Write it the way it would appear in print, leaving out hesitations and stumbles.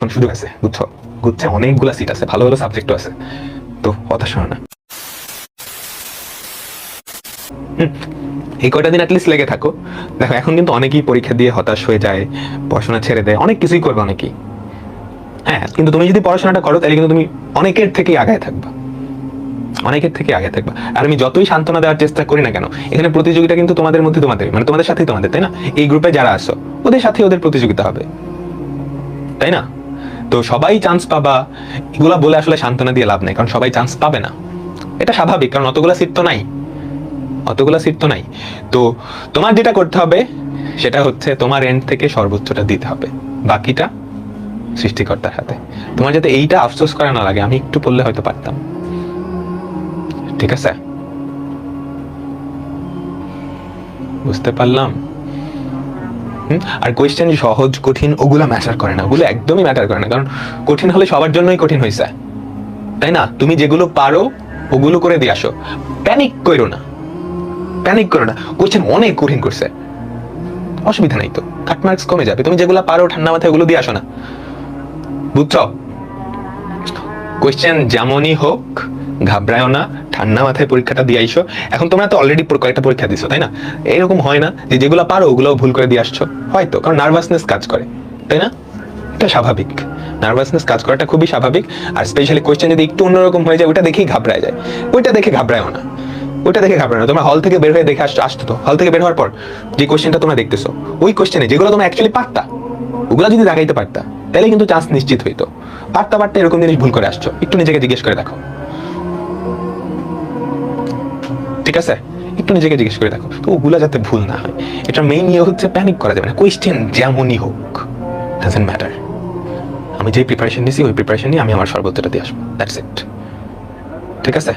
এখন সুযোগ আছে, বুঝছো? গুচ্ছে অনেকগুলা সিট আছে, ভালো ভালো সাবজেক্টও আছে, তো হতাশ হয় না। এই কয়টা দিন অ্যাটলিস্ট লেগে থাকো। দেখো এখন কিন্তু অনেকেই পরীক্ষা দিয়ে হতাশ হয়ে যায়, পড়াশোনা ছেড়ে দেয়, অনেক কিছুই করবে অনেকেই। হ্যাঁ, কিন্তু তুমি যদি পড়াশোনাটা করো তাহলে কিন্তু তুমি অনেকের থেকেই আগায় থাকবা, অনেকের থেকে আগে থাকবা। আর আমি যতই সান্ত্বনা দেওয়ার চেষ্টা করি না কেন, এখানে প্রতিযোগিতা কিন্তু তোমাদের মধ্যে, তোমাদের মানে তোমাদের সাথেই তোমাদের, তাই না? এই গ্রুপে যারা আসো ওদের সাথে ওদের প্রতিযোগিতা হবে, তাই না? তো সবাই চান্স পাবা এগুলা বলে আসলে সান্ত্বনা দিয়ে লাভ নাই, কারণ সবাই চান্স পাবে না, এটা স্বাভাবিক, কারণ অতগুলা সিট তো নাই, অতগুলা সিট তো নাই। তো তোমার যেটা করতে হবে সেটা হচ্ছে তোমার এন্ড থেকে সর্বোচ্চটা দিতে হবে, বাকিটা সৃষ্টিকর্তার হাতে। তোমার যাতে এইটা আফসোস করা না লাগে, আমি একটু পড়লে হয়তো পারতাম, ঠিক আছে? বুঝতে পারলাম। আর কোয়েশ্চেন সহজ কঠিন ওগুলা ম্যাটার করে না, ওগুলো একদমই ম্যাটার করে না, কারণ কঠিন হলে সবার জন্যই কঠিন হয়েছে, তাই না? তুমি যেগুলো পারো ওগুলো করে দিয়ে আসো, প্যানিক করো না, প্যানিক করো না। কোয়েশ্চেন অনেক কঠিন করছে, অসুবিধা নাই তো, কাট মার্কস কমে যাবে। তুমি যেগুলো পারো ঠান্ডা মাথায় ওগুলো দিয়ে আসো না, বুঝছো? কোয়েশ্চেন যেমনই হোক ঘাবড়ায়ও না, ঠান্ডা মাথায় পরীক্ষাটা দিয়ে আইসো। এখন তোমরা তো অলরেডি কয়েকটা পরীক্ষা দিছো, তাই না? এরকম হয় না যে যেগুলো পারো ওগুলো ভুল করে দিয়ে আসছো, হয়তো কারণ নার্ভাসনেস কাজ করে, তাই না? এটা স্বাভাবিক, নার্ভাসনেস কাজ করাটা খুবই স্বাভাবিক। আর স্পেশালি কোয়েশ্চেন যদি একটু অন্যরকম হয়ে যায় ওটা দেখেই ঘাবড়ায় যায়, ওইটা দেখে ঘাবড়ায়ও না, ওইটা দেখে ঘাবড়ায় না। তোমরা হল থেকে বের হয়ে দেখে আসতো তো, হল থেকে বের হওয়ার পর যে কোয়েশ্চেনটা তোমরা দেখতেছো ওই কোয়েশ্চেনে যেগুলো তোমরা অ্যাকচুয়ালি পারতা ওগুলা যদি দাগাইতে পারতা তাহলে কিন্তু চান্স নিশ্চিত হইতো। পারতা পারতা এরকম জিনিস ভুল করে আসছো, একটু নিজেকে জিজ্ঞেস করে দেখো, ঠিক আছে? একটু নিজেকে জিজ্ঞেস করে দেখো, তো ওগুলা যাতে ভুল না হয়। এটা মেইন ইয়ে হচ্ছে প্যানিক করা যাবে না, কোয়েশ্চেন যেমনই হোক ডাজন্ট ম্যাটার। আমি যে প্রিপারেশন নিছি ওই প্রিপারেশন নিয়ে আমি আমার সর্বোচ্চটা দিয়ে আসবো, দ্যাটস ইট, ঠিক আছে?